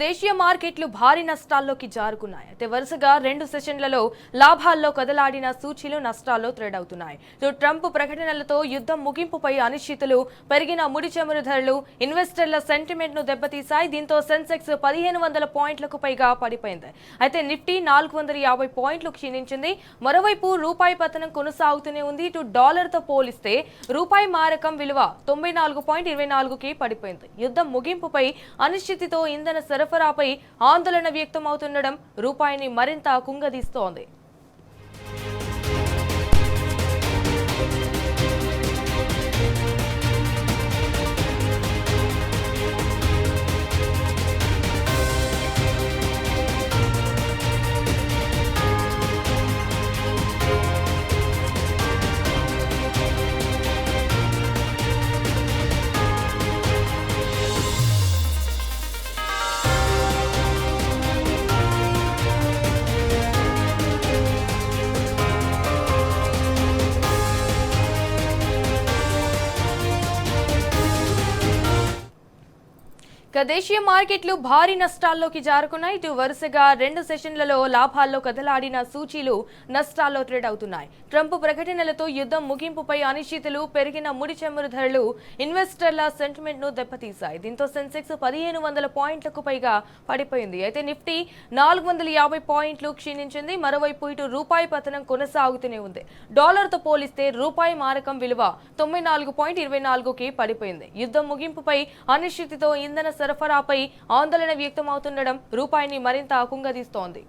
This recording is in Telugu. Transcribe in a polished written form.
దేశీయ మార్కెట్లు భారీ నష్టాల్లోకి జారుకున్నాయి. అయితే వరుసగా 2 సెషన్లలో లాభాల్లో కదలాడిన సూచీలు నష్టాల్లో ట్రేడ్ అవుతున్నాయి. ట్రంప్ ప్రకటనలతో యుద్ధం ముగింపుపై అనిశ్చితులు, పెరిగిన ముడి చమురు ధరలు ఇన్వెస్టర్ల సెంటిమెంట్ ను దెబ్బతీశాయి. దీంతో సెన్సెక్స్ 1500 పాయింట్లకు పైగా పడిపోయింది. అయితే నిఫ్టీ 450 పాయింట్లు క్షీణించింది. మరోవైపు రూపాయి పతనం కొనసాగుతూనే ఉంది. డాలర్తో పోలిస్తే రూపాయి మారకం విలువ 94.24కి పడిపోయింది. యుద్ధం ముగింపుపై అనిశ్చితితో ఇంధన సరఫరాపై ఆందోళన వ్యక్తమవుతుండడం రూపాయిని మరింత కుంగదీస్తోంది. దేశీయ మార్కెట్లు భారీ నష్టాల్లోకి జారుకున్నాయి. వరుసగా 2 సెషన్లలో లాభాల్లో కదలాడిన సూచీలు నష్టాల్లో ట్రేడ్ అవుతున్నాయి. ట్రంప్ ప్రకటనలతో యుద్ధం ముగింపుపై అనిశ్చితులు, పెరిగిన ముడి చమురు ధరలు ఇన్వెస్టర్ల సెంటిమెంట్ ను దెబ్బతీశాయి. దీంతో సెన్సెక్స్ 1500 పాయింట్లకు పైగా పడిపోయింది. అయితే నిఫ్టీ 450 పాయింట్లు క్షీణించింది. మరోవైపు రూపాయి పతనం కొనసాగుతూనే ఉంది. డాలర్తో పోలిస్తే రూపాయి మారకం విలువ 94.24కి పడిపోయింది. యుద్ధం ముగింపుపై అనిశ్చితితో ఇంధన సరఫరాపై ఆందోళన వ్యక్తమవుతుండడం రూపాయిని మరింత కుంగదీస్తోంది.